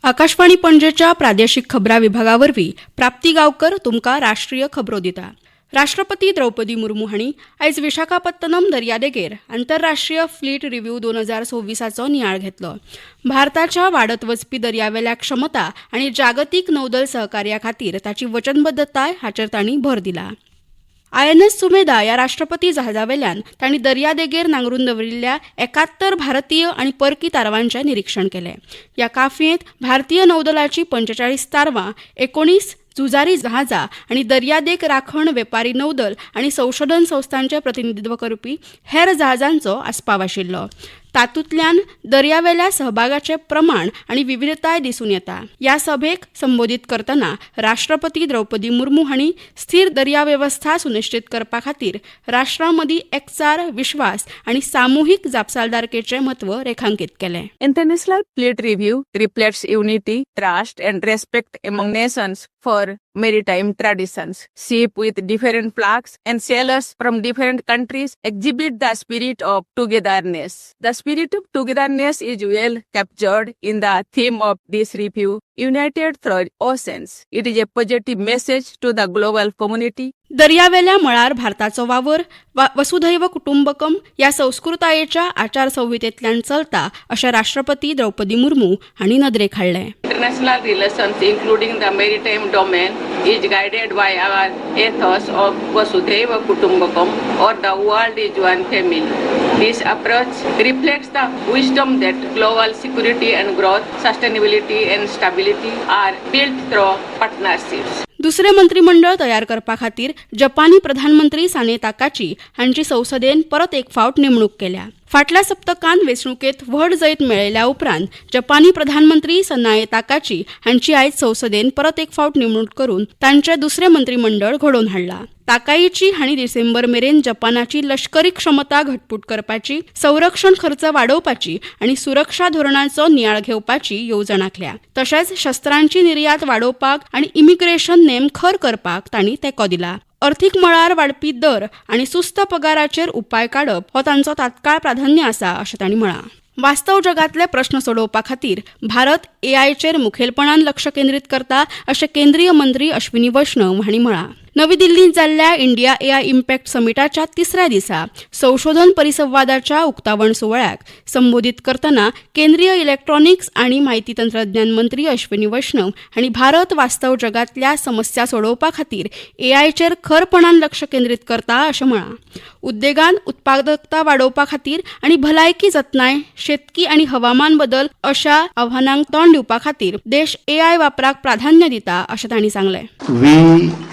आकाशवाणी पणजेच्या प्रादेशिक खबरां विभागावरवीं प्राप्ती गांवकर तुमकां राष्ट्रीय खबरो दिता। राष्ट्रपती द्रौपदी मुर्मू हांणी आयज विशाखापत्तनम दर्यादेगेर आंतरराष्ट्रीय फ्लीट रिव्ह्यू 2026चो नियाळ घेतलो। भारताच्या वाडत वचपी दर्यावेल्या क्षमता आनी जागतीक नौदल सहकार्या खातीर ताची वचनबद्धताय हाचेर तांणी भर दिला। INS सुमेधा ह्या राष्ट्रपती जहाजावेल्यान तांणी दर्यादेगेर नांगरून दवरिल्ल्या 71 भारतीय आनी परकी तारवांचें निरीक्षण केलें। ह्या काफयेंत भारतीय नौदलाची 45 तारवां, 19 झुजारी जहाजां आनी दर्यादेग राखण वेपारी नौदल आनी संशोधन संस्थांचें प्रतिनिधित्व करपी हेर जहाजांचो आस्पाव आशिल्लो। तातूंतल्यान दर्यावेल्या सहभागाचें प्रमाण आनी विविधताय दिसून येता। ह्या सभेक संबोधीत करतना राष्ट्रपती द्रौपदी मुर्मू हांणी स्थिर दर्या वेवस्था सुनिश्चित करपा खातीर राष्ट्रां मदीं एकचार, विश्वास आनी सामुहीक जापसालदारकेचें म्हत्व रेखांकीत केलें। International Fleet Review reflects unity, trust and respect among nations for maritime traditions. Ships with different flags and sailors from different countries exhibit the spirit of togetherness. The spirit of togetherness is well captured in the theme of this review, United Through Oceans. It is a positive message to the global community. दर्यावेल्या मळार भारताचो वावर वसुधैव कुटुंबकम या संस्कृतायेच्या आचारसंहितेंतल्यान चलता अशें राष्ट्रपती द्रौपदी मुर्मू हांणी नदरेक हाडलें। International relations, including the maritime domain, is guided by our ethos of Vasudhaiva Kutumbakam, or the world is one family. This approach reflects the wisdom that global security and growth, sustainability and stability are built through partnerships. दुसरे मंत्रिमंडळ तयार करपा खातीर जपानी प्रधानमंत्री साने ताकाची हांची संसदेन परत एक फावट नेमणूक केल्या। फाटल्या सप्तकांत वेंचणुकेंत व्हड जैत मेळयल्या उपरांत जपानी प्रधानमंत्री सनाए ताकाची हांची आयज संसदेन परत एक फावट नेमणूक करून तांचें दुसरें मंत्रिमंडळ घडोवन हाडलां। ताकाईची हांणी डिसेंबर मेरेन जपानाची लष्करी क्षमता घटमूट करपाची, संरक्षण खर्च वाडोवपाची आनी सुरक्षा धोरणांचो नियाळ घेवपाची येवजण आंखल्या। तशेंच शस्त्रांची निर्यात वाडोवपाक आनी इमिग्रेशन नेम खर करपाक तांणी तेंको दिला। अर्थीक मळार वाडपी दर आनी सुस्त पगाराचेर उपाय काडप हो तांचो तात्काळ प्राधान्य आसा अशें तांणी म्हळां। वास्तव जगातले प्रश्न सोडोवपा खातीर भारत AIचेर मुखेलपणान लक्ष केंद्रीत करता अशें केंद्रीय मंत्री अश्विनी वैष्णव हांणी म्हळां। नवी दिल्लींत जाल्ल्या इंडिया AI इम्पॅक्ट समिटाच्या तिसऱ्या दिसा संशोधन परिसंवादाच्या उक्तावण सुवाळ्याक संबोधीत करतना केंद्रीय इलेक्ट्रॉनिक्स आनी म्हायती तंत्रज्ञान मंत्री अश्विनी वैष्णव हांणी भारत वास्तव जगातल्या समस्या सोडोवपा खातीर AIचेर खरपणान लक्ष केंद्रीत करता अशें म्हळां। उद्देगांत उत्पादकता वाडोवपा खातीर आनी भलायकी जतनाय, शेतकी आनी हवामान बदल अशा आव्हानांक तोंड दिवपा खातीर देश AI वापराक प्राधान्य दिता अशें तांणी सांगलें। We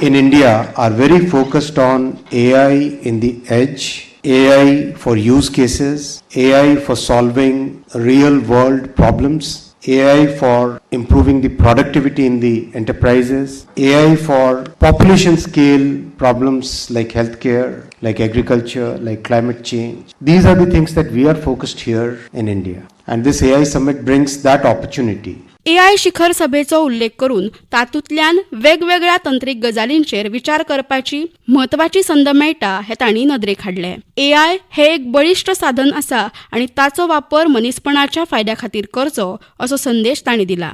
in India are very focused on AI in the edge, AI for use cases, AI for solving real world problems, AI for improving the productivity in the enterprises, AI for population scale problems like healthcare, like agriculture, like climate change. These are the things that we are focused here in India. And this AI summit brings that opportunity. AI शिखर सभेचो उल्लेख करून तातूंतल्यान वेगवेगळ्या तंत्रीक गजालींचेर विचार करपाची म्हत्वाची संद मेळटा हें तांणी नदरेक हाडलें। AI हें एक बळिश्ट साधन आसा आनी ताचो वापर मनीसपणाच्या फायद्या खातीर करचो असो संदेश तांणी दिला।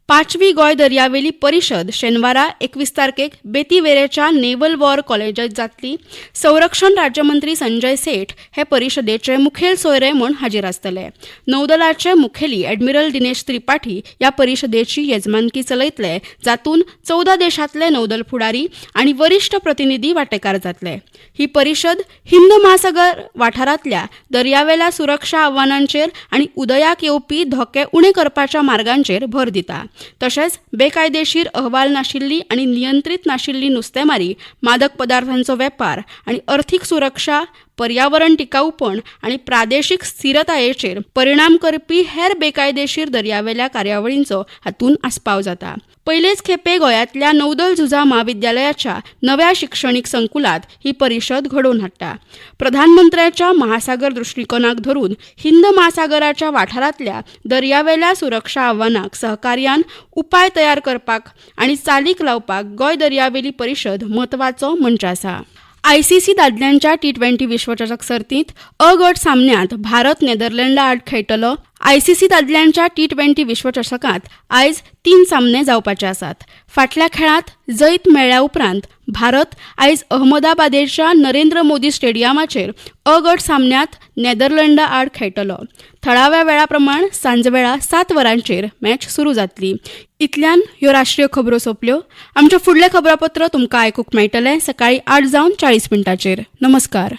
5वी गोंय दर्यावेली परिशद शेनवारा 21 तारखेक बेतीवेरेच्या नेवल वॉर कॉलेजांत जातली। संरक्षण राज्यमंत्री संजय सेठ हे परिशदेचे मुखेल सोयरे म्हूण हाजीर आसतले। नौदलाचे मुखेली ॲडमिरल दिनेश त्रिपाठी ह्या परिशदेची येजमानकी चलयतले, जातूंत 14 देशांतले नौदल फुडारी आनी वरिश्ठ प्रतिनिधी वांटेकार जातले। ही परिशद हिंद महासागर वाठारांतल्या दर्यावेल्या सुरक्षा आव्हानांचेर आनी उदयाक येवपी धोके उणे करपाच्या मार्गांचेर भर दिता। तशेंच बेकायदेशीर अहवाल नाशिल्ली आनी नियंत्रीत नाशिल्ली नुस्तेमारी, मादक पदार्थांचो वेपार आनी अर्थीक सुरक्षा, पर्यावरण टिकाऊपण आनी प्रादेशीक स्थिरतायेचेर परिणाम करपी हेर बेकायदेशीर दर्यावेल्या कार्यावळींचो हातूंत आस्पाव जाता। पयलेच खेपे गोंयांतल्या नौदल झुजा महाविद्यालयाच्या नव्या शिक्षणीक संकुलात ही परिशद घडोवन हाडटा। प्रधानमंत्र्याच्या महासागर दृश्टिकोनाक धरून हिंद महासागराच्या वाठारांतल्या दर्यावेल्या सुरक्षा आव्हानाक सहकार्यान उपाय तयार करपाक आनी चालीक लावपाक गोंय दर्यावेली परिशद म्हत्वाचो मंच आसा। ICC दादल्यांच्या T20 विश्वचषक सर्तींत अ गट सामन्यांत भारत नेदरलँडा आड खेळटलो ICC दादल्यांच्या T20 विश्वचषकात आयज 3 सामने जावपाचे आसात. फाटल्या खेळात जैत मेळ्ळ्या उपरांत भारत आयज अहमदाबादेच्या नरेंद्र मोदी स्टेडियमाचेर अ गट सामन्यांत नेदरलँडा आड खेळटलो. थळाव्या वेळा प्रमाण सांजवेळा 7 वरांचेर मॅच सुरू जातली. इतल्यान ह्यो राष्ट्रीय खबरो सोंपल्यो. आमचे फुडले खबरापत्र तुमकां आयकूंक मेळटलें सकाळीं 8:40 नमस्कार.